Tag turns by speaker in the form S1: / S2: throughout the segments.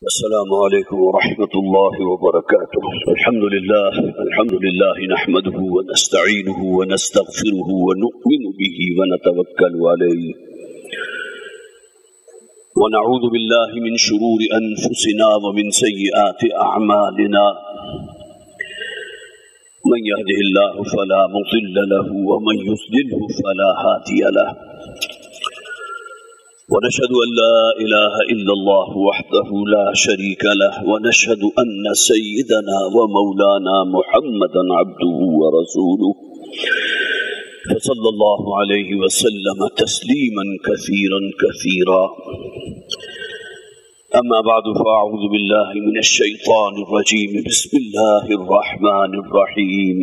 S1: السلام عليكم ورحمة الله وبركاته. الحمد لله نحمده ونستعينه ونستغفره ونؤمن به ونتوكل عليه ونعوذ بالله من شرور أنفسنا ومن سيئات أعمالنا. من يهده الله فلا مضل له ومن يضلل فلا هادي له. ونشهد أن لا إله إلا الله وحده لا شريك له ونشهد أن سيدنا ومولانا محمدا عبده ورسوله فصلى الله عليه وسلم تسليما كثيرا كثيرا. أما بعد فأعوذ بالله من الشيطان الرجيم. بسم الله الرحمن الرحيم.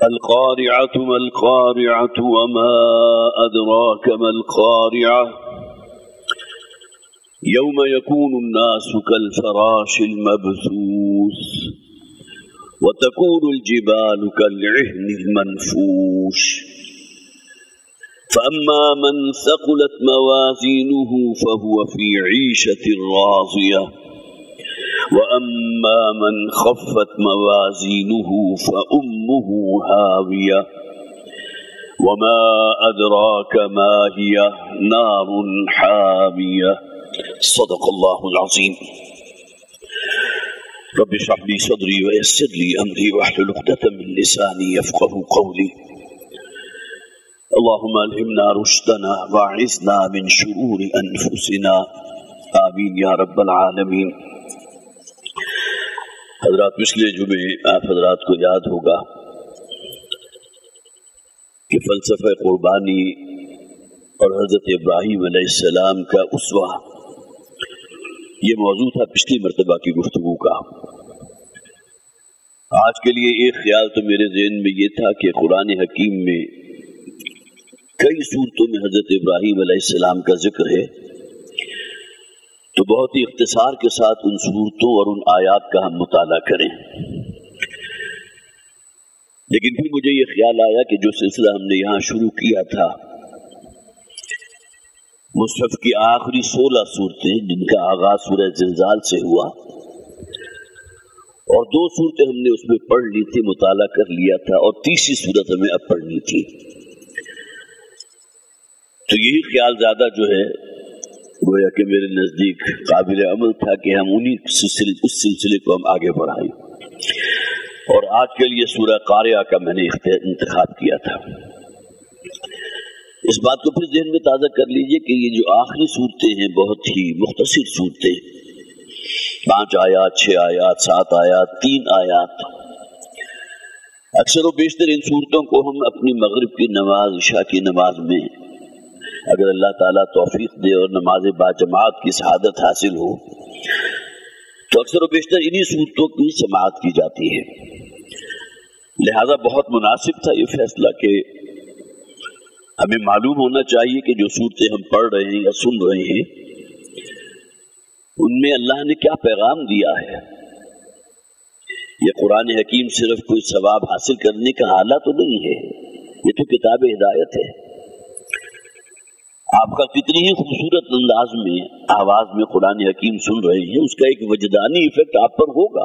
S1: القارعة ما القارعة وما أدراك ما القارعة يوم يكون الناس كالفراش المبثوث وتكون الجبال كالعهن المنفوش. فأما من ثقلت موازينه فهو في عيشة راضية وأما من خفت موازينه فأمه هاوية وما أدراك ما هي نار حامية. صدق الله العظيم. رب اشرح لي صدري ويسر لي أمري واحلل عقدة من لساني يفقهوا قولي. اللهم ألهمنا رشدنا واعذنا من شرور أنفسنا. آمين يا رب العالمين. حضرات، پچھلے جمعے آپ حضرات کو یاد ہوگا کہ فلسفہ قربانی اور حضرت ابراہیم علیہ السلام کا اسوہ یہ موضوع تھا پچھلی مرتبہ کی گفتگو کا. آج کے لیے ایک خیال تو میرے ذہن میں یہ تھا کہ قرآن حکیم میں کئی صورتوں میں حضرت ابراہیم علیہ السلام کا ذکر ہے، تو بہت ہی اختصار کے ساتھ ان صورتوں اور ان آیات کا ہم مطالعہ کریں. لیکن پھر مجھے یہ خیال آیا کہ جو سلسلہ ہم نے یہاں شروع کیا تھا، مصحف کی آخری 16 صورتیں جن کا آغاز سورہ زلزال سے ہوا، اور 2 صورتیں ہم نے اس میں پڑھ لی تھی، مطالعہ کر لیا تھا، اور تیسری صورت ہمیں اب پڑھنی تھی. تو یہی خیال زیادہ جو ہے گویا کہ میرے نزدیک قابل عمل تھا کہ ہم اس سلسلے کو ہم آگے بڑھائیں، اور آج کے لیے سورہ قاریہ کا میں نے انتخاب کیا تھا. اس بات کو پھر ذہن میں تازہ کر لیجئے کہ یہ جو آخری صورتیں ہیں بہت ہی مختصر صورتیں، 5 آیات، 6 آیات، 7 آیات، 3 آیات. اکثر و بیشتر ان صورتوں کو ہم اپنی مغرب کی نماز، عشاء کی نماز میں اگر اللہ تعالیٰ توفیق دے اور نماز باجماعت کی سعادت حاصل ہو تو اکثر و بیشتر انہی صورتوں کی سماعت کی جاتی ہے. لہذا بہت مناسب تھا یہ فیصلہ کہ ہمیں معلوم ہونا چاہیے کہ جو صورتیں ہم پڑھ رہے ہیں یا سن رہے ہیں ان میں اللہ نے کیا پیغام دیا ہے. یہ قرآن حکیم صرف کوئی ثواب حاصل کرنے کا آلہ تو نہیں ہے، یہ تو کتاب ہدایت ہے. آپ کا کتنی ہی خوبصورت انداز میں آواز میں قرآن حکیم سن رہے ہیں، اس کا ایک وجدانی ایفیکٹ آپ پر ہوگا.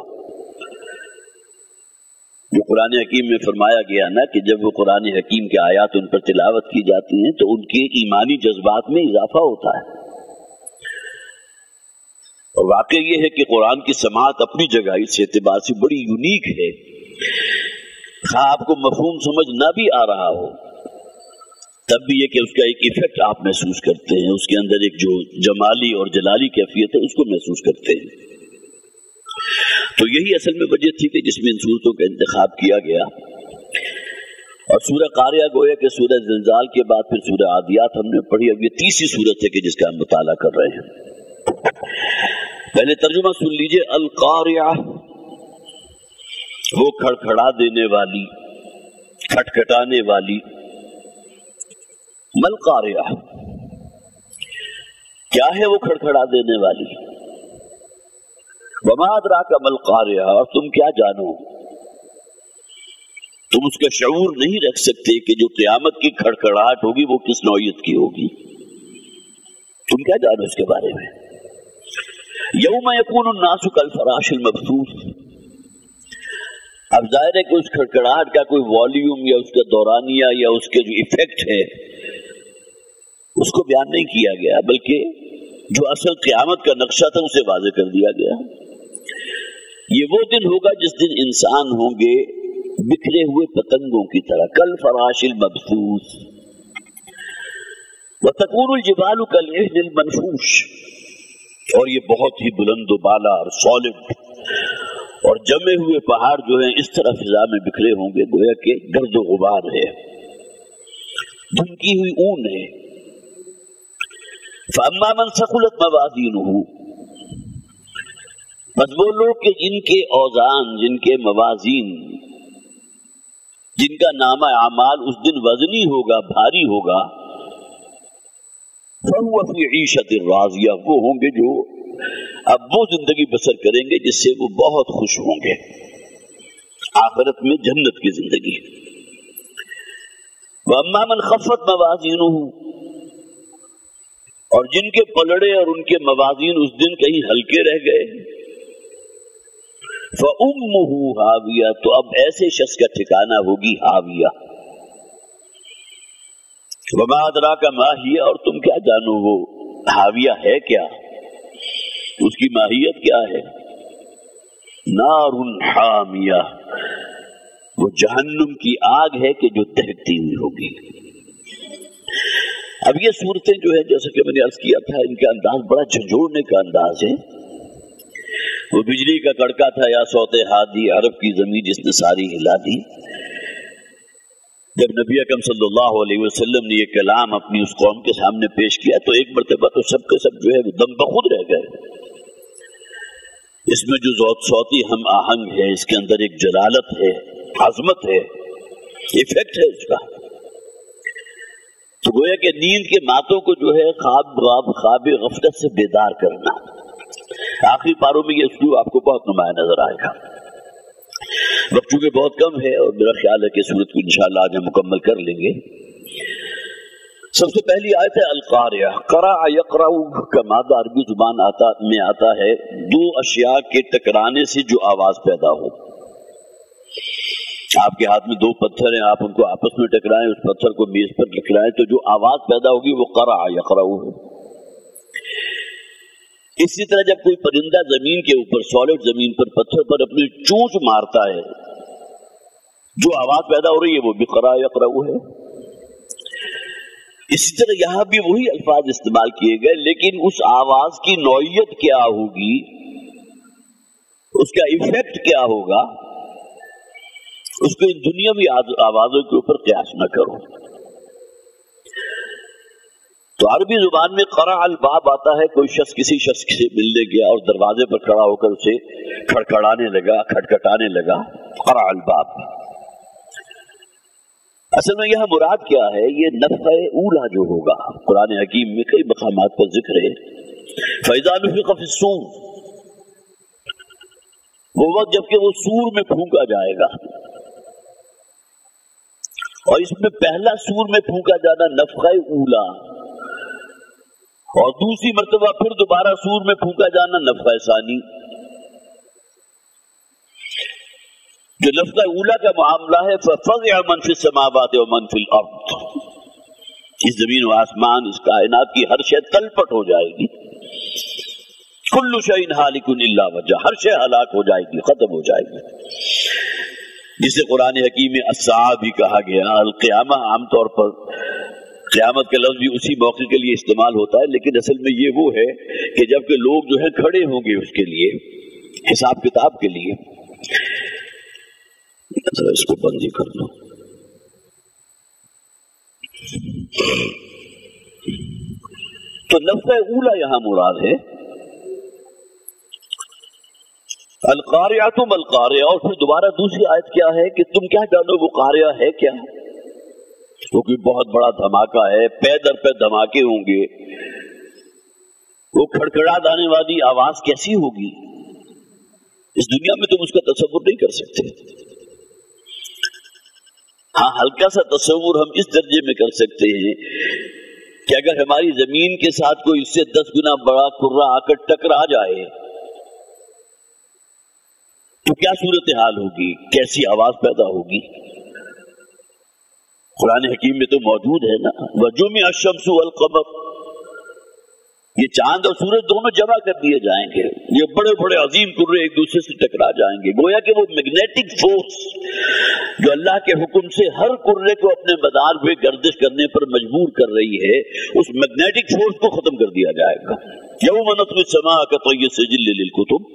S1: جو قرآن حکیم میں فرمایا گیا نا کہ جب وہ قرآن حکیم کے آیات ان پر تلاوت کی جاتی ہیں تو ان کے ایمانی جذبات میں اضافہ ہوتا ہے. اور واقع یہ ہے کہ قرآن کی سماعت اپنی جگہ اس اعتبار سے بڑی یونیک ہے، خواہ آپ کو مفہوم سمجھ نہ بھی آ رہا ہو تب بھی یہ کہ اس کا ایک ایفیکٹ آپ محسوس کرتے ہیں، اس کے اندر ایک جو جمالی اور جلالی کیفیت ہے اس کو محسوس کرتے ہیں. تو یہی اصل میں وجہ تھی کہ جس میں ان صورتوں کا انتخاب کیا گیا. اور سورہ قاریہ گویا کہ سورہ زلزال کے بعد پھر سورہ عادیات ہم نے پڑھی. اب یہ تیسری صورت ہے کہ جس کا ہم مطالعہ کر رہے ہیں. پہلے ترجمہ سن لیجئے. القاریہ، وہ کھڑکھڑا دینے والی، کھٹکھٹانے والی. مل قاریہ، کیا ہے وہ کھڑکھڑا دینے والی؟ وما ادراک مل قاریہ، اور تم کیا جانو، تم اس کا شعور نہیں رکھ سکتے کہ جو قیامت کی کھڑکھڑاہٹ ہوگی وہ کس نوعیت کی ہوگی. تم کیا جانو اس کے بارے میں؟ یوم یکون الناس کالفراش المبثوث. اب ظاہر ہے کہ اس کھڑکڑاہٹ کا کوئی والیوم یا اس کا دورانیہ یا اس کے جو ایفیکٹ ہے اس کو بیان نہیں کیا گیا، بلکہ جو اصل قیامت کا نقشہ تھا اسے واضح کر دیا گیا. یہ وہ دن ہوگا جس دن انسان ہوں گے بکھرے ہوئے پتنگوں کی طرح، کالفراش المبثوث. وتكون الجبال كالعهن المنفوش، اور یہ بہت ہی بلند و بالا اور سالڈ اور جمے ہوئے پہاڑ جو ہیں اس طرح فضا میں بکھرے ہوں گے گویا کہ گرد و غبار ہے، دھمکی ہوئی اون ہے. فاما من ثقلت موازینہ، بس وہ لوگ کہ جن کے اوزان، جن کے موازین، جن کا نامہ اعمال اس دن وزنی ہوگا، بھاری ہوگا، فَهُوَ فِي عِيشَةٍ رَاضِيَةٍ، وہ ہوں گے جو اب وہ زندگی بسر کریں گے جس سے وہ بہت خوش ہوں گے، آخرت میں جنت کی زندگی. وَأَمَّا مَنْ خَفَّتْ مَوَازِينُهُ، اور جن کے پلڑے اور ان کے موازین اس دن کہیں ہلکے رہ گئے، فَأُمُّهُ هَاوِيَةٌ، تو اب ایسے شخص کا ٹھکانہ ہوگی ہاویہ. وما ادراک ما ہی، اور تم کیا جانو وہ ہاویہ ہے کیا، اس کی ماہیت کیا ہے. نار حامیہ، وہ جہنم کی آگ ہے کہ جو دہکتی ہوئی ہوگی. اب یہ صورتیں جو ہے جیسا کہ میں نے عرض کیا تھا ان کا انداز بڑا جھنجھوڑنے کا انداز ہے. وہ بجلی کا کڑکا تھا یا صوت ہادی، عرب کی زمین جس نے ساری ہلا دی. جب نبی اکرم صلی اللہ علیہ وسلم نے یہ کلام اپنی اس قوم کے سامنے پیش کیا تو ایک مرتبہ تو سب کے سب جو ہے وہ دم بخود رہ گئے. اس میں جو صوتی ہم آہنگ ہے، اس کے اندر ایک جلالت ہے، عظمت ہے، ایفیکٹ ہے اس کا. تو گویا کہ نیند کے ماتوں کو جو ہے خواب غفلت سے بیدار کرنا. آخری پاروں میں یہ اسلوب آپ کو بہت نمایاں نظر آئے گا. وقت چونکہ بہت کم ہے اور میرا خیال ہے کہ صورت کو انشاءاللہ آج ہم مکمل کر لیں گے. سب سے پہلی آیت ہے القاریہ. قرأ یقرأ کا مادہ عربی زبان میں آتا ہے دو اشیاء کے ٹکرانے سے جو آواز پیدا ہو. آپ کے ہاتھ میں دو پتھر ہیں، آپ ان کو آپس میں ٹکرائیں، اس پتھر کو میز پر ٹکرائیں تو جو آواز پیدا ہوگی وہ قرأ یقرأ ہے. اسی طرح جب کوئی پرندہ زمین کے اوپر سالڈ زمین پر پتھر پر اپنی چونچ مارتا ہے جو آواز پیدا ہو رہی ہے وہ بھی قرأ یقرأ ہے. اسی طرح یہاں بھی وہی الفاظ استعمال کیے گئے، لیکن اس آواز کی نوعیت کیا ہوگی، اس کا ایفیکٹ کیا ہوگا، اس کو ان دنیاوی آوازوں کے اوپر قیاس نہ کرو. تو عربی زبان میں قرع الباب آتا ہے، کوئی شخص کسی شخص سے ملنے گیا اور دروازے پر کھڑا ہو کر اسے کھڑکھڑانے لگا، کھٹکھٹانے لگا، قرع الباب. اصل میں یہاں مراد کیا ہے، یہ نفخہ اولا جو ہوگا قرآن حکیم میں کئی مقامات پر ذکر ہے. فَإِذَا نُفِخَ فِي الصُّورِ، وہ وقت جبکہ وہ سور میں پھونکا جائے گا. اور اس میں پہلا سور میں پھونکا جانا نفخہ اولا، اور دوسری مرتبہ پھر دوبارہ سور میں پھونکا جانا نفخہ ثانی. جو نفخہ اولا کا معاملہ ہے فَفَزِعَ مَنْ فِي السَّمَاوَاتِ وَمَنْ فِي الْأَرْضِ، اس زمین و آسمان، اس کائنات کی ہر شے تلپٹ ہو جائے گی. کل شیء ہالک الا وجہ، ہر شے ہلاک ہو جائے گی، ختم ہو جائے گی. جسے قرآن حکیم میں الساعہ بھی کہا گیا. القیامہ عام طور پر قیامت کا لفظ بھی اسی موقع کے لیے استعمال ہوتا ہے، لیکن اصل میں یہ وہ ہے کہ جب کہ لوگ جو ہیں کھڑے ہوں گے اس کے لیے، حساب کتاب کے لیے. اس کو بند ہی کر لو. تو نفخہ اولا یہاں مراد ہے. القاریہ تم القاریہ، اور پھر دوبارہ دوسری آیت کیا ہے کہ تم کیا جانو وہ قاریہ ہے کیا. وہ کوئی بہت بڑا دھماکہ ہے، پے در پے دھماکے ہوں گے. وہ کھڑکھڑا جانے والی آواز کیسی ہوگی، اس دنیا میں تم اس کا تصور نہیں کر سکتے. ہاں ہلکا سا تصور ہم اس درجے میں کر سکتے ہیں کہ اگر ہماری زمین کے ساتھ کوئی اس سے 10 گنا بڑا کرہ آ کر ٹکرا جائے تو کیا صورتحال ہوگی، کیسی آواز پیدا ہوگی؟ قرآن حکیم میں تو موجود ہے نا، وَجُمِعَ الشَّمْسُ وَالْقَمَرُ، یہ چاند اور سورج دونوں جمع کر دیے جائیں گے، یہ بڑے بڑے عظیم کرے ایک دوسرے سے ٹکرا جائیں گے، گویا کہ وہ میگنیٹک فورس جو اللہ کے حکم سے ہر کرے کو اپنے مدار پہ گردش کرنے پر مجبور کر رہی ہے، اس میگنیٹک فورس کو ختم کر دیا جائے گا۔ یوم نطوی السماء کطی السجل للکتب،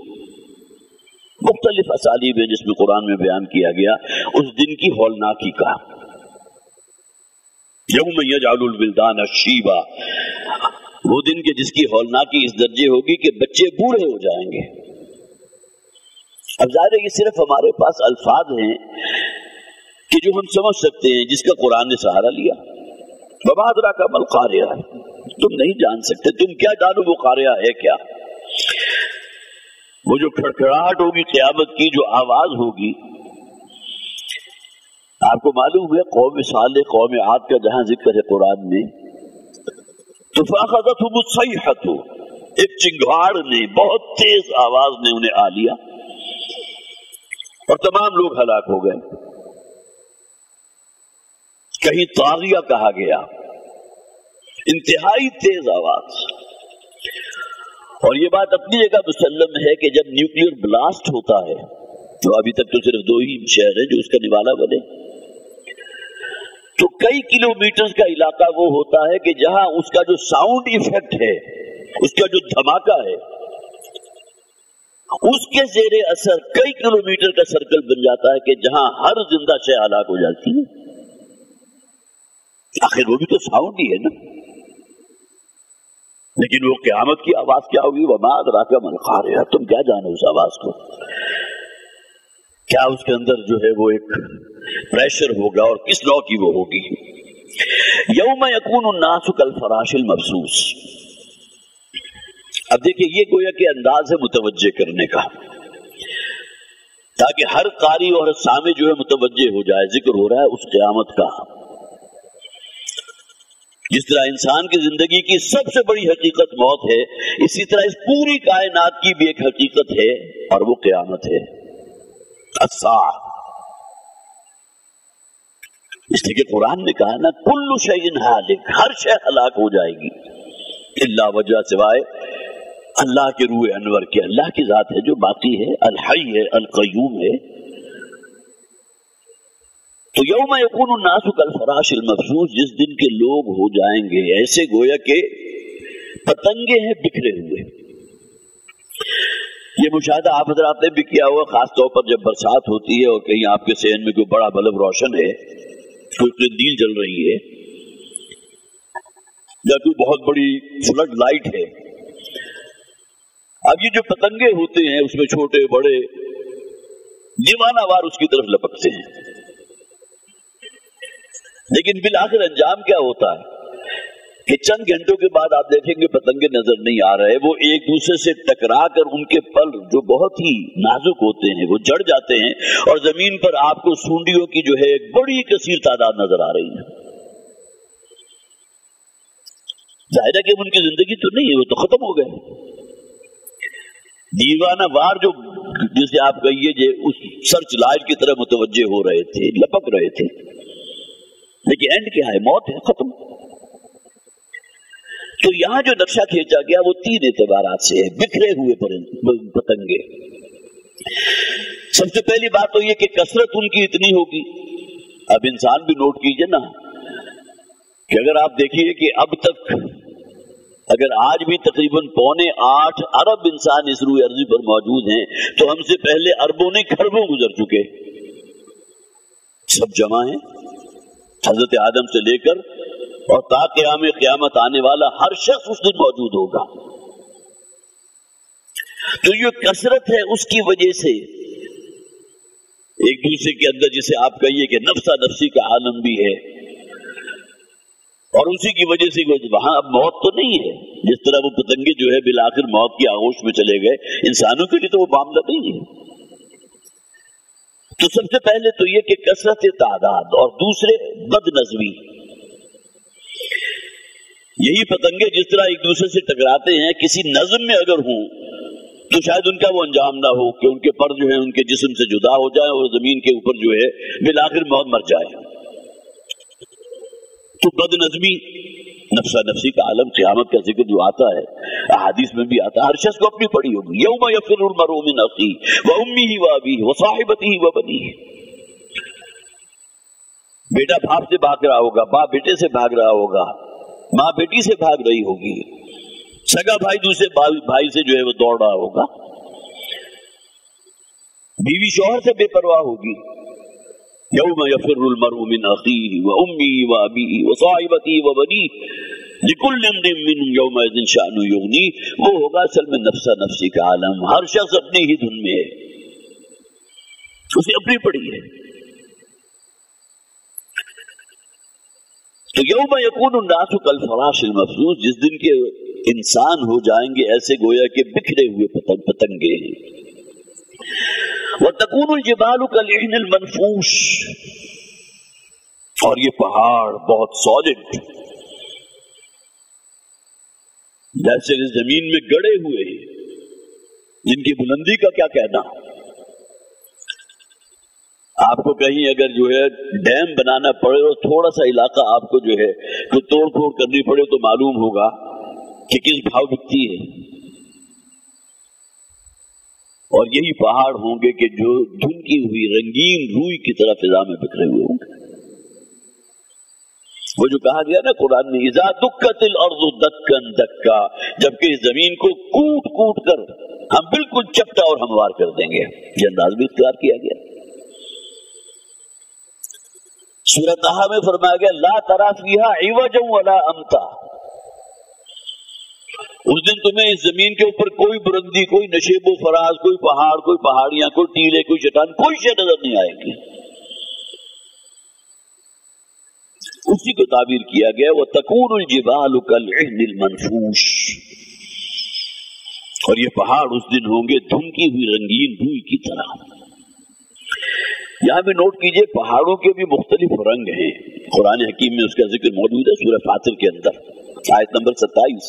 S1: مختلف اسالیب ہیں جس میں قرآن میں بیان کیا گیا اس دن کی ہولناکی کا۔ یوم یجعل الولدان شیبا، وہ دن کے جس کی ہولناکی اس درجے ہوگی کہ بچے بوڑھے ہو جائیں گے۔ اب ظاہر ہے یہ صرف ہمارے پاس الفاظ ہیں کہ جو ہم سمجھ سکتے ہیں، جس کا قرآن نے سہارا لیا۔ وما ادراک ما القاریہ، تم نہیں جان سکتے، تم کیا جانو وہ قاریہ ہے کیا؟ وہ جو کھڑکھڑاہٹ ہوگی قیامت کی، جو آواز ہوگی۔ آپ کو معلوم ہے قوم صالح قوم عاد کا جہاں ذکر ہے قرآن میں، تو فاخذتهم الصیحۃ، ایک چنگھاڑ نے، بہت تیز آواز نے انہیں آ لیا اور تمام لوگ ہلاک ہو گئے۔ کہیں طاغیہ کہا گیا، انتہائی تیز آواز۔ اور یہ بات اپنی جگہ مسلم ہے کہ جب نیوکلیئر بلاسٹ ہوتا ہے تو ابھی تک تو صرف 2 ہی شہر ہیں جو اس کا نوالا بنے، تو کئی کلومیٹرز کا علاقہ وہ ہوتا ہے کہ جہاں اس کا جو ساؤنڈ ایفیکٹ ہے، اس کا جو دھماکہ ہے، اس کے زیر اثر کئی کلومیٹر کا سرکل بن جاتا ہے کہ جہاں ہر زندہ شے ہلاک ہو جاتی ہے۔ آخر وہ بھی تو ساؤنڈ ہی ہے نا۔ لیکن وہ قیامت کی آواز کیا ہوگی؟ وما ادراک ما القاریہ، تم کیا جانو اس آواز کو؟ کیا اس کے اندر جو ہے وہ ایک پریشر ہوگا اور کس نوع کی وہ ہوگی؟ یوم یکون الناس کالفراش المبثوث۔ اب دیکھیں یہ گویا کہ انداز ہے متوجہ کرنے کا، تاکہ ہر قاری اور سامع جو ہے متوجہ ہو جائے۔ ذکر ہو رہا ہے اس قیامت کا، جس طرح انسان کی زندگی کی سب سے بڑی حقیقت موت ہے، اسی طرح اس پوری کائنات کی بھی ایک حقیقت ہے اور وہ قیامت ہے، الساعہ۔ اس لیے کہ قرآن نے کہا نا کل شیء ہالک، ہر شے ہلاک ہو جائے گی، الا وجہ، سوائے اللہ کے روح انور کے۔ اللہ کی ذات ہے جو باقی ہے، الحی ہے، القیوم ہے۔ تو یوم یکون الناس کالفراش المبثوث، جس دن کے لوگ ہو جائیں گے ایسے گویا کہ پتنگے ہیں بکھرے ہوئے۔ یہ مشاہدہ آپ حضرات نے بھی کیا ہوا، خاص طور پر جب برسات ہوتی ہے اور کہیں آپ کے صحن میں کوئی بڑا بلب روشن ہے، کوئی قندیل جل رہی ہے یا کوئی بہت بڑی فلڈ لائٹ ہے۔ اب یہ جو پتنگے ہوتے ہیں اس میں چھوٹے بڑے دیوانہ وار اس کی طرف لپکتے ہیں، لیکن بالآخر انجام کیا ہوتا ہے کہ چند گھنٹوں کے بعد آپ دیکھیں گے پتنگے نظر نہیں آ رہے، وہ ایک دوسرے سے ٹکرا کر ان کے پر جو بہت ہی نازک ہوتے ہیں وہ جڑ جاتے ہیں، اور زمین پر آپ کو سونڈیوں کی جو ہے ایک بڑی کثیر تعداد نظر آ رہی ہے۔ ظاہر ہے کہ ان کی زندگی تو نہیں ہے، وہ تو ختم ہو گئے۔ دیوانہ وار جو جسے آپ کہیے جو اس سرچ لائٹ کی طرح متوجہ ہو رہے تھے، لپک رہے تھے، لیکن اینڈ کیا ہے؟ موت ہے، ختم۔ تو یہاں جو نقشہ کھینچا گیا وہ 3 اعتبارات سے ہے، بکھرے ہوئے پتنگے۔ سب سے پہلی بات تو یہ کہ کثرت ان کی اتنی ہوگی۔ اب انسان بھی نوٹ کیجئے نا کہ اگر آپ دیکھیے کہ اب تک اگر آج بھی تقریباً 7.25 ارب انسان اس روئے ارضی پر موجود ہیں، تو ہم سے پہلے اربوں نے کھربوں گزر چکے، سب جمع ہیں، حضرت آدم سے لے کر اور تا قیامت آنے والا ہر شخص اس دن موجود ہوگا۔ تو یہ کثرت ہے، اس کی وجہ سے ایک دوسرے کے اندر جسے آپ کہیے کہ نفسا نفسی کا عالم بھی ہے، اور اسی کی وجہ سے وہاں اب موت تو نہیں ہے۔ جس طرح وہ پتنگے جو ہے بالآخر موت کی آغوش میں چلے گئے، انسانوں کے لیے تو وہ معاملہ نہیں ہے۔ تو سب سے پہلے تو یہ کہ کثرت تعداد، اور دوسرے بد نظمی۔ یہی پتنگے جس طرح ایک دوسرے سے ٹکراتے ہیں کسی نظم میں اگر ہوں تو شاید ان کا وہ انجام نہ ہو کہ ان کے پر جو ہے ان کے جسم سے جدا ہو جائے اور زمین کے اوپر جو ہے بالآخر موت مر جائے. تو بد نظمی نفسا نفسی کا عالم قیامت کا ذکر جو آتا ہے احادیث میں بھی آتا ہے, ہر شخص کو اپنی پڑی ہوگی. یوم یفر المرء من اخیہ وامہ وابیہ وصاحبتہ وبنیہ. بیٹا باپ سے بھاگ رہا ہوگا, باپ بیٹے سے بھاگ رہا ہوگا, ماں بیٹی سے بھاگ رہی ہوگی, سگا بھائی دوسرے بھائی سے جو ہے وہ دوڑ رہا ہوگا, بیوی شوہر سے بے پرواہ ہوگی. یوم یفر المرء من اخیہ وامہ وابیہ وصاحبتہ وبنیہ لکل امرئ منہم یومئذ شأن یغنیہ. وہ ہوگا اصل میں نفسا نفسی کا عالم, ہر شخص اپنی ہی دھن میں ہے, اسے اپنی پڑی ہے. تو یوم یکون الناس کالفراش المبثوث, جس دن کے انسان ہو جائیں گے ایسے گویا کہ بکھرے ہوئے پتنگے ہیں. وتکون الجبال کالعہن المنفوش, اور یہ پہاڑ بہت سالڈ جیسے زمین میں گڑے ہوئے ہیں, جن کی بلندی کا کیا کہنا. آپ کو کہیں اگر جو ہے ڈیم بنانا پڑے اور تھوڑا سا علاقہ آپ کو جو ہے تو توڑ پھوڑ کرنی پڑے تو معلوم ہوگا کہ کس بھاؤ بکتی ہے. اور یہی پہاڑ ہوں گے کہ جو دھنکی ہوئی رنگین روئی کی طرح فضا میں بکھرے ہوئے ہوں گے. وہ جو کہا گیا نا قرآن میں اذا دکت الارض دکا دکا, جبکہ اس زمین کو کوٹ کوٹ کر ہم بالکل چپٹا اور ہموار کر دیں گے. یہ انداز بھی اختیار کیا گیا. سورہ طٰہٰ میں فرمایا گیا لا تری فیہا عوجا ولا امتا, اس دن تمہیں اس زمین کے اوپر کوئی بلندی, کوئی نشیب و فراز, کوئی پہاڑ, کوئی پہاڑیاں, کوئی ٹیلے, کوئی چٹان, کوئی شے نظر نہیں آئے گی. اسی کو تعبیر کیا گیا وتکون الجبال کالعہن المنفوش, اور یہ پہاڑ اس دن ہوں گے دھنکی ہوئی رنگین روئی کی طرح. یہاں بھی نوٹ کیجئے پہاڑوں کے بھی مختلف رنگ ہیں. قرآن حکیم میں اس کا ذکر موجود ہے سورہ فاطر کے اندر آیت نمبر 27.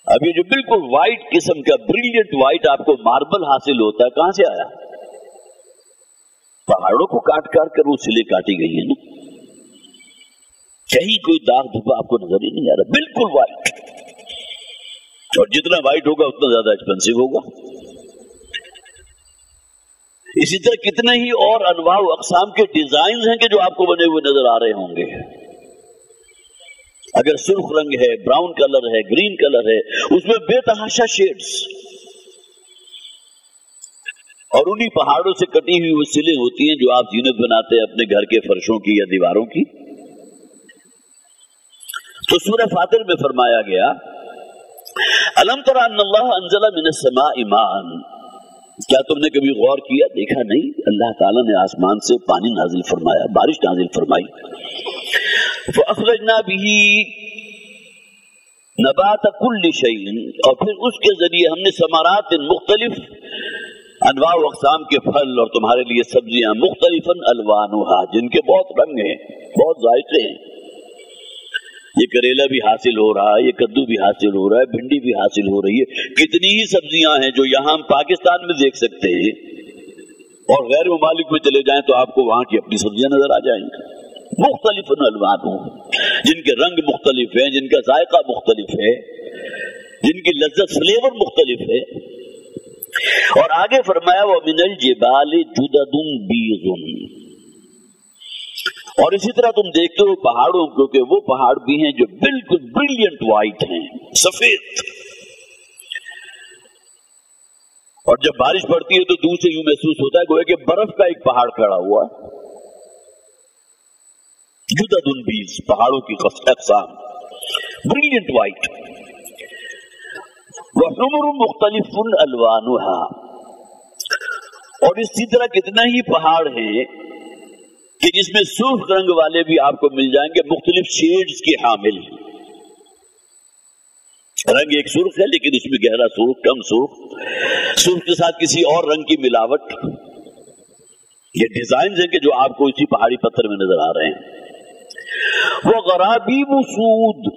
S1: اب یہ جو بالکل وائٹ قسم کا بریلینٹ وائٹ آپ کو ماربل حاصل ہوتا ہے, کہاں سے آیا؟ پہاڑوں کو کاٹ کاٹ کر وہ سلیں کاٹی گئی ہیں نا, کہیں کوئی داغ دھبا آپ کو نظر ہی نہیں آ رہا, بالکل وائٹ. اور جتنا وائٹ ہوگا اتنا زیادہ ایکسپینسو ہوگا. اسی طرح کتنے ہی اور انواع و اقسام کے ڈیزائنز ہیں کہ جو آپ کو بنے ہوئے نظر آ رہے ہوں گے. اگر سرخ رنگ ہے, براؤن کلر ہے, گرین کلر ہے, اس میں بے تحاشا شیڈز, اور انہی پہاڑوں سے کٹی ہوئی وہ سلیں ہوتی ہیں جو آپ زینت بناتے ہیں اپنے گھر کے فرشوں کی یا دیواروں کی. تو سورہ فاطر میں فرمایا گیا الم تر ان اللہ انزل من السماء ماء, کیا تم نے کبھی غور کیا, دیکھا نہیں, اللہ تعالیٰ نے آسمان سے پانی نازل فرمایا, بارش نازل فرمائی. فاخرجنا به نبات كل شيء, اور پھر اس کے ذریعے ہم نے ثمرات مختلف انواع و اقسام کے پھل اور تمہارے لیے سبزیاں مختلفاً الوانها, جن کے بہت رنگ ہیں, بہت ذائقے ہیں. یہ کریلا بھی حاصل ہو رہا ہے, یہ کدو بھی حاصل ہو رہا ہے, بھنڈی بھی حاصل ہو رہی ہے, کتنی ہی سبزیاں ہیں جو یہاں ہم پاکستان میں دیکھ سکتے ہیں, اور غیر ممالک میں چلے جائیں تو آپ کو وہاں کی اپنی سبزیاں نظر آ جائیں گی. مختلف الوان ہوں, جن کے رنگ مختلف ہیں, جن کا ذائقہ مختلف ہے, جن کی لذت فلیور مختلف ہے. اور آگے فرمایا وَمِنَ الْجِبَالِ جُدَدٌ بِيضٌ, اور اسی طرح تم دیکھتے ہو پہاڑوں کو کہ وہ پہاڑ بھی ہیں جو بالکل بریلینٹ وائٹ ہیں, سفید. اور جب بارش پڑتی ہے تو دور سے یوں محسوس ہوتا ہے گویا کہ برف کا ایک پہاڑ کھڑا ہوا. جدد بیز, پہاڑوں کی اقسام بریلینٹ وائٹ. وحمر مختلف الوانها, اور اسی طرح کتنا ہی پہاڑ ہیں کہ جس میں سرخ رنگ والے بھی آپ کو مل جائیں گے, مختلف شیڈز کے حامل. رنگ ایک سرخ ہے لیکن اس میں گہرا سرخ, کم سرخ, سرخ کے ساتھ کسی اور رنگ کی ملاوٹ. یہ ڈیزائنز ہیں کہ جو آپ کو اسی پہاڑی پتھر میں نظر آ رہے ہیں. وغرابیب سود،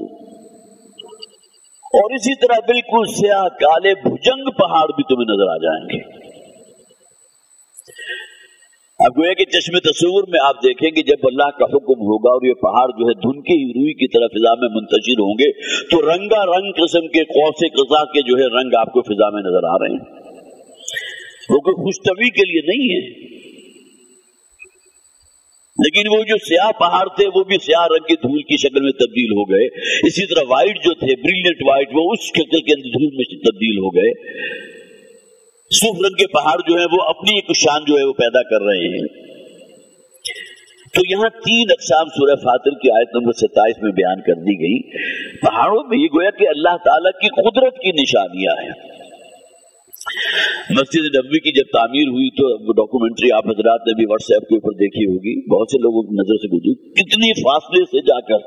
S1: اور اسی طرح بالکل سیاہ کالے بھجنگ پہاڑ بھی تمہیں نظر آ جائیں گے۔ اب گویا کہ چشم تصور میں آپ دیکھیں گے جب اللہ کا حکم ہوگا اور یہ پہاڑ جو ہے دھنکی ہوئی روئی کی طرح فضا میں منتشر ہوں گے تو رنگا رنگ قسم کے قوس قزح کے جو ہے رنگ آپ کو فضا میں نظر آ رہے ہیں۔ وہ کوئی خوش طبعی کے لیے نہیں ہے، لیکن وہ جو سیاہ پہاڑ تھے وہ بھی سیاہ رنگ کی دھول کی شکل میں تبدیل ہو گئے۔ اسی طرح وائٹ جو تھے بریلینٹ وائٹ، وہ اس شکل کے اندر دھول میں تبدیل ہو گئے۔ سرخ رنگ کے پہاڑ جو ہیں وہ اپنی ایک شان جو ہے وہ پیدا کر رہے ہیں۔ تو یہاں 3 اقسام سورہ فاطر کی آیت نمبر 27 میں بیان کر دی گئی۔ پہاڑوں میں یہ گویا کہ اللہ تعالیٰ کی قدرت کی نشانیاں ہیں۔ مسجد نبوی کی جب تعمیر ہوئی تو ڈاکومنٹری آپ حضرات نے بھی واٹس ایپ کے اوپر دیکھی ہوگی، بہت سے لوگوں کی نظر سے گزری، کتنی فاصلے سے جا کر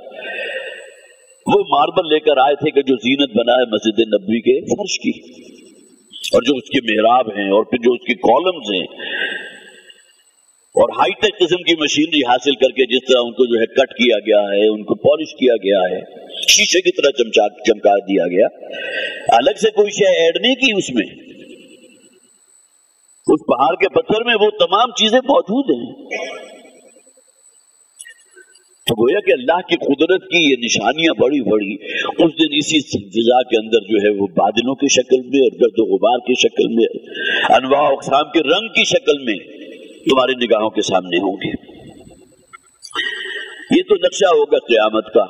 S1: وہ ماربل لے کر آئے تھے کہ جو زینت بنا ہے مسجد نبوی کے فرش کی، اور جو اس کے محراب ہیں اور پھر جو اس کے کالمز ہیں، اور ہائی ٹیک قسم کی مشینری حاصل کر کے جس طرح ان کو جو ہے کٹ کیا گیا ہے، ان کو پالش کیا گیا ہے، شیشے کی طرح چمکا دیا گیا، الگ سے کوئی شے ایڈ نہیں کی اس میں۔ اس پہاڑ کے پتھر میں وہ تمام چیزیں موجود ہیں۔ تو گویا کہ اللہ کی قدرت کی یہ نشانیاں بڑی بڑی اس دن اسی فضا کے اندر جو ہے وہ بادلوں کی شکل میں اور گرد و غبار کی شکل میں، انواع اقسام کے رنگ کی شکل میں تمہاری نگاہوں کے سامنے ہوں گے۔ یہ تو نقشہ ہوگا قیامت کا۔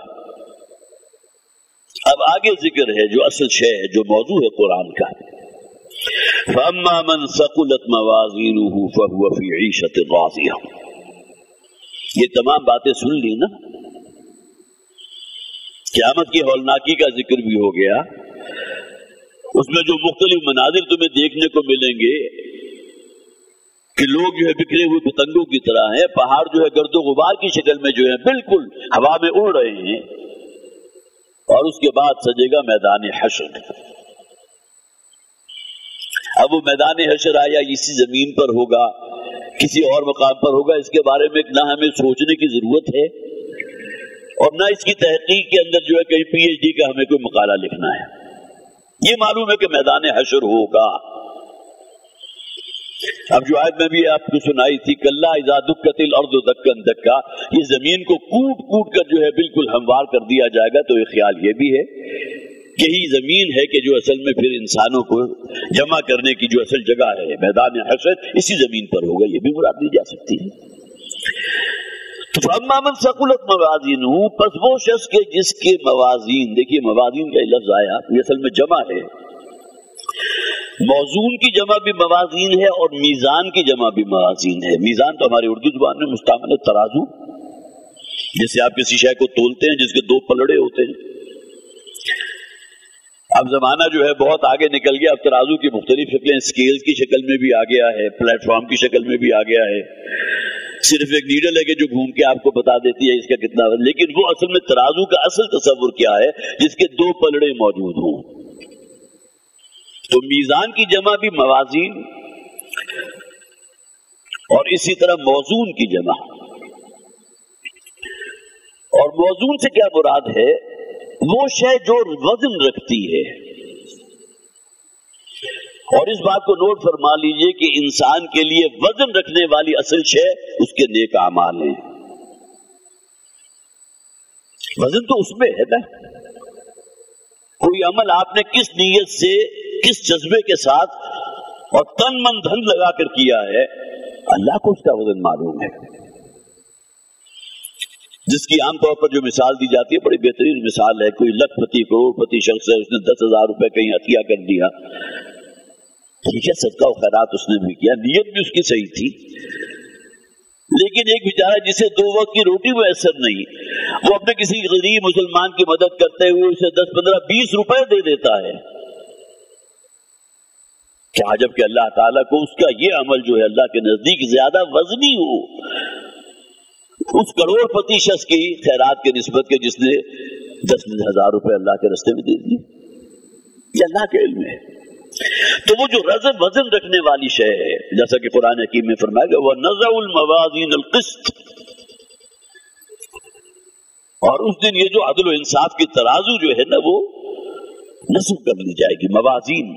S1: اب آگے ذکر ہے جو اصل شے ہے، جو موضوع ہے قرآن کا۔ فَأَمَّا مَنْ ثَقُلَتْ مَوَازِينُهُ فَهُوَ فِي عِيشَةٍ رَاضِيَةٍ۔ یہ تمام باتیں سن لی نا، قیامت کی ہولناکی کا ذکر بھی ہو گیا، اس میں جو مختلف مناظر تمہیں دیکھنے کو ملیں گے کہ لوگ جو ہے بکھرے ہوئے پتنگوں کی طرح ہیں، پہاڑ جو ہے گرد و غبار کی شکل میں جو ہے بالکل ہوا میں اڑ رہے ہیں، اور اس کے بعد سجے گا میدان حشر۔ اب وہ میدان حشر آیا اسی زمین پر ہوگا، کسی اور مقام پر ہوگا، اس کے بارے میں نہ ہمیں سوچنے کی ضرورت ہے اور نہ اس کی تحقیق کے اندر جو ہے کہیں پی ایچ ڈی کا ہمیں کوئی مقالہ لکھنا ہے۔ یہ معلوم ہے کہ میدان حشر ہوگا۔ اب جو آیت میں بھی آپ کو سنائی تھی، کلا اذا دکت الارض دکا دکا، یہ زمین کو کوٹ کوٹ کر جو ہے بالکل ہموار کر دیا جائے گا۔ تو یہ خیال یہ بھی ہے کہ یہی زمین ہے کہ جو اصل میں پھر انسانوں کو جمع کرنے کی جو اصل جگہ ہے، میدان حشر اسی زمین پر ہوگا، یہ بھی مراد دی جا سکتی ہے۔ تو فَأَمَّا مَنْ ثَقُلَتْ مَوَازِينُهُ، پس وہ شخص کے جس کے موازین، دیکھیے موازین کا لفظ آیا، یہ اصل میں جمع ہے، موزون کی جمع بھی موازین ہے اور میزان کی جمع بھی موازین ہے۔ میزان تو ہماری اردو زبان میں مستعمل ہے ترازو، جس سے آپ کسی شے کو تولتے ہیں، جس کے 2 پلڑے ہوتے ہیں۔ اب زمانہ جو ہے بہت آگے نکل گیا، اب ترازو کی مختلف شکلیں، اسکیل کی شکل میں بھی آ گیا ہے، پلیٹ فارم کی شکل میں بھی آ گیا ہے، صرف ایک نیڈل ہے کہ جو گھوم کے آپ کو بتا دیتی ہے اس کا کتنا، لیکن وہ اصل میں ترازو کا اصل تصور کیا ہے، جس کے 2 پلڑے موجود ہوں۔ تو میزان کی جمع بھی موازین اور اسی طرح موزون کی جمع۔ اور موزون سے کیا مراد ہے؟ وہ شے جو وزن رکھتی ہے، اور اس بات کو نوٹ فرما لیجئے کہ انسان کے لیے وزن رکھنے والی اصل شے اس کے نیک اعمال ہیں۔ وزن تو اس میں ہے نا، کوئی عمل آپ نے کس نیت سے، کس جذبے کے ساتھ اور تن من دھن لگا کر کیا ہے، اللہ کو اس کا وزن معلوم ہے۔ جس کی عام طور پر جو مثال دی جاتی ہے، بڑی بہترین مثال ہے، کوئی لکھ پتی کروڑ پتی شخص ہے، اس نے 10,000 روپے کہیں عطیہ کر دیا، ٹھیک ہے، صدقہ و خیرات اس نے بھی کیا، نیت بھی اس کی صحیح تھی، لیکن ایک بیچارہ جسے 2 وقت کی روٹی میسر نہیں، وہ اپنے کسی غریب مسلمان کی مدد کرتے ہوئے اسے 10 15 20 روپے دے دیتا ہے، کیا جب کہ اللہ تعالیٰ کو اس کا یہ عمل جو ہے اللہ کے نزدیک زیادہ وزنی ہو اس کروڑ پتی شخص کی خیرات کے نسبت کے جس نے 10,000 روپے اللہ کے راستے میں دے دیے، یہ اللہ کے علم ہے۔ تو وہ جو وزن رکھنے والی شے ہے، جیسا کہ قرآن حکیم میں فرمایا گیا وَنَضَعُ الْمَوَازِينَ الْقِسْطَ، اور اس دن یہ جو عدل و انصاف کی ترازو جو ہے نا وہ نصب کر لی جائے گی، موازین۔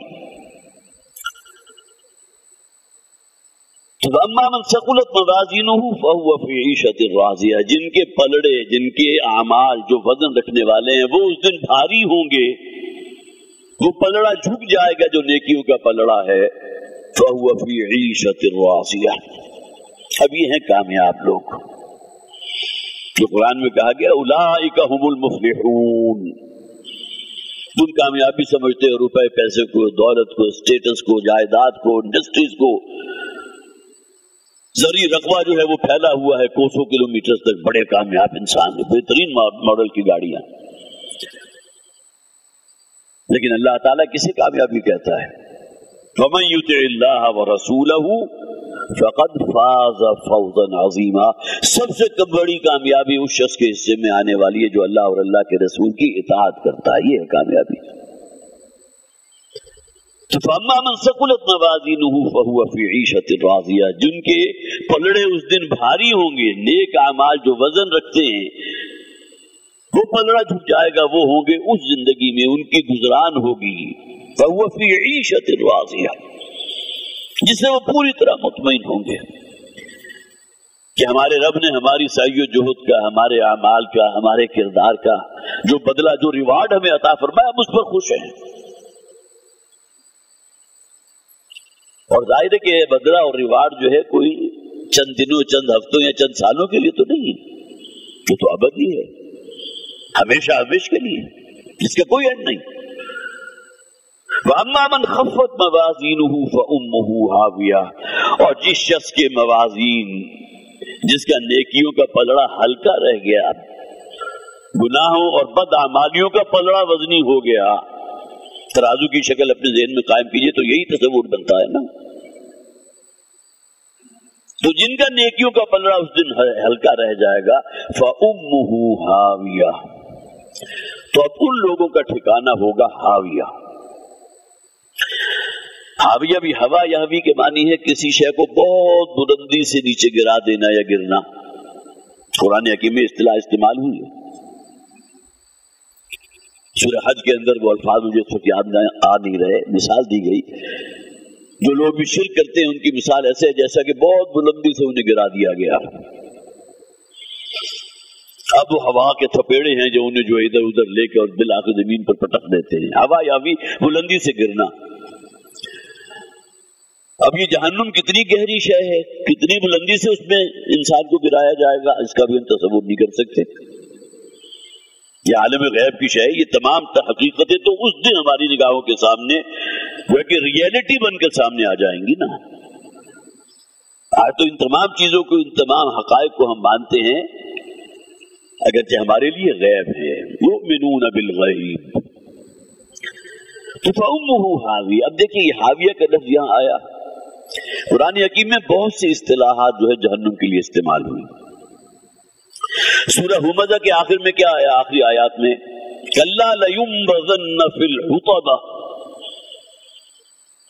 S1: تو اما من ثقلت موازینہ فہو فی عیشۃ راضیہ، جن کے پلڑے، جن کے اعمال جو وزن رکھنے والے ہیں وہ اس دن بھاری ہوں گے، وہ پلڑا جھک جائے گا جو نیکیوں کا پلڑا ہے، فہو فی عیشۃ راضیہ۔ اب یہ ہیں کامیاب لوگ جو قرآن میں کہا گیا اولئک هم المفلحون۔ تم کامیابی سمجھتے ہو روپے پیسے کو، دولت کو، اسٹیٹس کو، جائیداد کو، انڈسٹریز کو، زرعی رقبہ جو ہے وہ پھیلا ہوا ہے کوسوں کلومیٹر تک، بڑے کامیاب انسان ہیں، بہترین ماڈل کی گاڑیاں، لیکن اللہ تعالیٰ کسے کامیابی کہتا ہے؟ فَمَن يُطِعِ اللَّهَ وَرَسُولَهُ فَقَدْ فَازَ فَوْزًا عَظِيمًا۔ سب سے بڑی کامیابی اس شخص کے حصے میں آنے والی ہے جو اللہ اور اللہ کے رسول کی اطاعت کرتا ہے، یہ ہے کامیابی۔ فَأَمَّا مَن ثَقُلَتْ مَوَازِينُهُ فَهُوَ فِي عِيشَةٍ رَاضِيَةٍ، جن کے پلڑے اس دن بھاری ہوں گے، نیک اعمال جو وزن رکھتے ہیں وہ پلڑا جھک جائے گا، وہ ہوں گے اس زندگی میں، ان کی گزران ہوگی، فَهُوَ فِي عِيشَةٍ رَاضِيَةٍ، جس سے وہ پوری طرح مطمئن ہوں گے کہ ہمارے رب نے ہماری سعی و جہد کا، ہمارے اعمال کا، ہمارے کردار کا جو بدلہ، جو ریوارڈ ہمیں عطا فرمایا، ہم اس پر خوش ہیں۔ اور ظاہر ہے کہ بدلہ اور ریوارڈ جو ہے کوئی چند دنوں، چند ہفتوں یا چند سالوں کے لیے تو نہیں، یہ تو ابدی ہے، ہمیشہ ہمیشہ کے لیے، اس کا کوئی اینڈ نہیں۔ وَأَمَّا مَنْ خَفَّتْ مَوَازِينُهُ فَأُمُّهُ هَاوِيَةٌ، اور جس شخص کے موازین، جس کا نیکیوں کا پلڑا ہلکا رہ گیا، گناہوں اور بدعمالیوں کا پلڑا وزنی ہو گیا، ترازو کی شکل اپنے ذہن میں قائم کیجئے تو یہی تصور بنتا ہے نا۔ تو جن کا نیکیوں کا پلڑا اس دن ہلکا رہ جائے گا، فَأُمُّهُ هَاوِيَةٌ، تو اب ان لوگوں کا ٹھکانہ ہوگا ہاویہ۔ ہاویہ بھی ہوا یہوی کے معنی ہے کسی شے کو بہت بلندی سے نیچے گرا دینا یا گرنا، قرآن حکیم میں اصطلاح استعمال ہوئی ہے۔ سورہ حج کے اندر وہ الفاظ مجھے اس وقت یاد آ نہیں رہے، مثال دی گئی، جو لوگ بھی شرک کرتے ہیں ان کی مثال ایسے ہے جیسا کہ بہت بلندی سے انہیں گرا دیا گیا، اب وہ ہوا کے تھپیڑے ہیں جو انہیں جو ادھر ادھر لے کے اور بالآخر زمین پر پٹک دیتے ہیں، ہوا یا بھی بلندی سے گرنا۔ اب یہ جہنم کتنی گہری شے ہے، کتنی بلندی سے اس میں انسان کو گرایا جائے گا، اس کا بھی ہم تصور نہیں کر سکتے۔ یہ عالم غیب کی شے ہے، یہ تمام حقیقتیں تو اس دن ہماری نگاہوں کے سامنے وہ کہ ریئلٹی بن کے سامنے آ جائیں گی نا۔ آج تو ان تمام چیزوں کو، ان تمام حقائق کو ہم مانتے ہیں اگرچہ ہمارے لیے غیب ہے، یؤمنون بالغیب۔ تو فَأُمُّهُ ہاویہ، اب دیکھیں یہ ہاویہ کا لفظ یہاں آیا، قرآن حکیم میں بہت سی اصطلاحات جو ہے جہنم کے لیے استعمال ہوئی۔ سورہ ہمزہ کے آخر میں کیا آیا؟ آخری آیات میں کَلَّا لَيُنبَذَنَّ فِي الْحُطَمَةِ،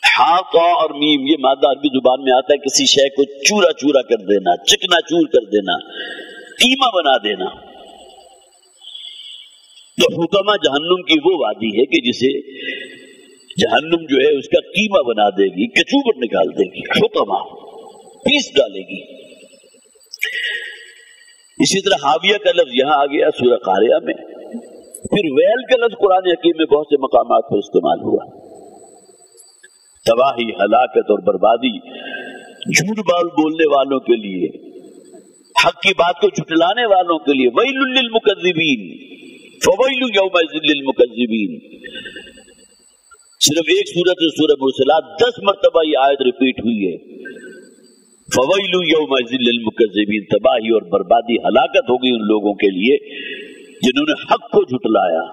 S1: حاقہ اور میم یہ مادہ عربی زبان میں آتا ہے کسی شے کو چورا چورا کر دینا، چکنا چور کر دینا، قیمہ بنا دینا۔ تو حطمہ جہنم کی وہ وادی ہے کہ جسے جہنم جو ہے اس کا قیمہ بنا دے گی، کچوبر نکال دے گی، حطمہ پیس ڈالے گی۔ اسی طرح ہاویہ کا لفظ یہاں آ گیا سورہ قاریہ میں، پھر ویل کا لفظ قرآن حکیم میں بہت سے مقامات پر استعمال ہوا، تباہی، ہلاکت اور بربادی جھوٹ بولنے والوں کے لیے، حق کی بات کو جھٹلانے والوں کے لیے، ویل للمکذبین، فویل یومئذ للمکذبین۔ صرف ایک سورت سورہ مرسلات 10 مرتبہ یہ آیت ریپیٹ ہوئی ہے، فویل یومئذ للمکذبین، تباہی اور بربادی، ہلاکت ہوگی ان لوگوں کے لیے جنہوں نے حق کو جھٹلایا۔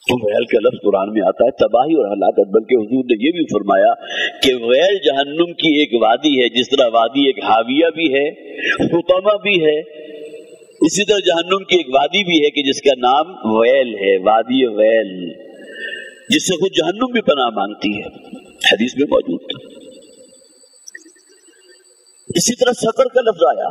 S1: تو ویل کا لفظ قرآن میں آتا ہے تباہی اور ہلاکت، بلکہ حضور نے یہ بھی فرمایا کہ ویل جہنم کی ایک وادی ہے، جس طرح وادی ایک ہاویہ بھی ہے، حطمہ بھی ہے، اسی طرح جہنم کی ایک وادی بھی ہے کہ جس کا نام ویل ہے، وادی ویل، جس سے خود جہنم بھی پناہ مانگتی ہے، حدیث میں موجود تھا۔ اسی طرح سقر کا لفظ آیا،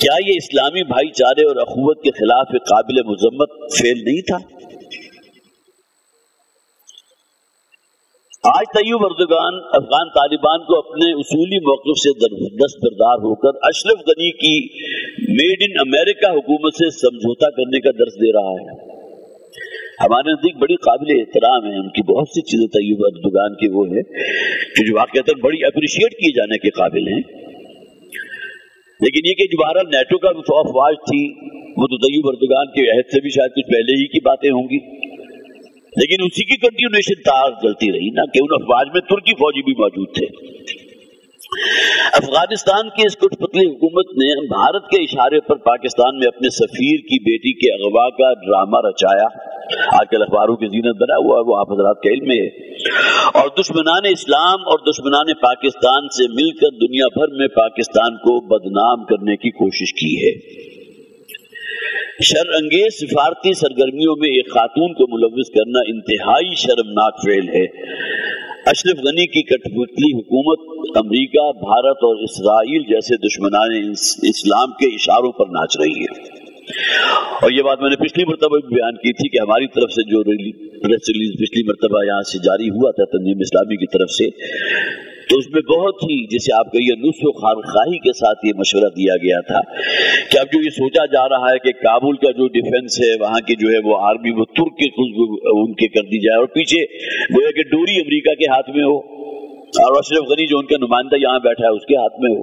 S1: کیا یہ اسلامی بھائی چارے اور اخوت کے خلاف قابل مذمت فعل نہیں تھا؟ آج طیب اردگان افغان طالبان کو اپنے اصولی موقف سے دستبردار ہو کر اشرف غنی کی میڈ ان امریکہ حکومت سے سمجھوتا کرنے کا درس دے رہا ہے۔ ہمارے نزدیک بڑی قابل احترام ہے، ان کی بہت سی چیزیں طیب اردگان کی وہ ہے کہ جو واقعتاً بڑی اپریشیٹ کیے جانے کے قابل ہیں، لیکن یہ کہ جو بہرحال نیٹو کا افواج تھی وہ تو طیب اردگان کے عہد سے بھی شاید کچھ پہلے ہی کی باتیں ہوں گی، لیکن اسی کی کنٹینیوشن تار چلتی رہی نا کہ ان افواج میں ترکی فوجی بھی موجود تھے۔ افغانستان کی اس کٹ پتلی حکومت نے بھارت کے اشارے پر پاکستان میں اپنے سفیر کی بیٹی کے اغوا کا ڈرامہ رچایا، آج کل اخباروں کی زینت بنا ہوا ہے، وہ آپ حضرات کے علم میں ہے، اور دشمنان اسلام اور دشمنان پاکستان سے مل کر دنیا بھر میں پاکستان کو بدنام کرنے کی کوشش کی ہے۔ شر انگیز سفارتی سرگرمیوں میں ایک خاتون کو ملوث کرنا انتہائی شرمناک فعل ہے۔ اشرف غنی کی کٹپتلی حکومت امریکہ، بھارت اور اسرائیل جیسے دشمنان اسلام کے اشاروں پر ناچ رہی ہے، اور یہ بات میں نے پچھلی مرتبہ بھی بیان کی تھی کہ ہماری طرف سے جو پریس ریلیز پچھلی مرتبہ یہاں سے جاری ہوا تھا تنظیم اسلامی کی طرف سے، تو اس میں بہت ہی جسے آپ کہیے نصح و خواہی کے ساتھ یہ مشورہ دیا گیا تھا کہ اب جو یہ سوچا جا رہا ہے کہ کابل کا جو ڈیفنس ہے وہاں کی جو ہے وہ آرمی وہ ترک کے ان کے کر دی جائے اور پیچھے گویا کہ ڈوری امریکہ کے ہاتھ میں ہو اور اشرف غنی جو ان کا نمائندہ یہاں بیٹھا ہے اس کے ہاتھ میں ہو،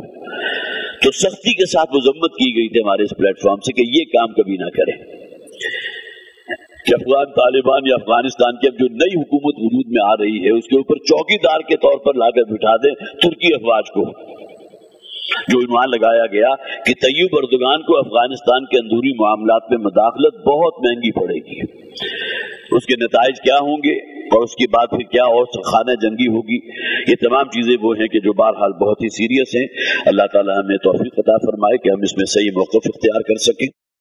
S1: تو سختی کے ساتھ مذمت کی گئی تھی ہمارے اس پلیٹ فارم سے کہ یہ کام کبھی نہ کریں کہ افغان طالبان یا افغانستان کی اب جو نئی حکومت وجود میں آ رہی ہے اس کے اوپر چوکی دار کے طور پر لا کر بٹھا دیں ترکی افواج کو، جو عنوان لگایا گیا کہ طیب اردگان کو افغانستان کے اندرونی معاملات میں مداخلت بہت مہنگی پڑے گی، اس کے نتائج کیا ہوں گے اور اس کے بعد پھر کیا اور خانہ جنگی ہوگی، یہ تمام چیزیں وہ ہیں کہ جو بہرحال بہت ہی سیریس ہیں۔ اللہ تعالی ہمیں توفیق عطا فرمائے کہ ہم اس میں صحیح موقف اختیار کر سکیں۔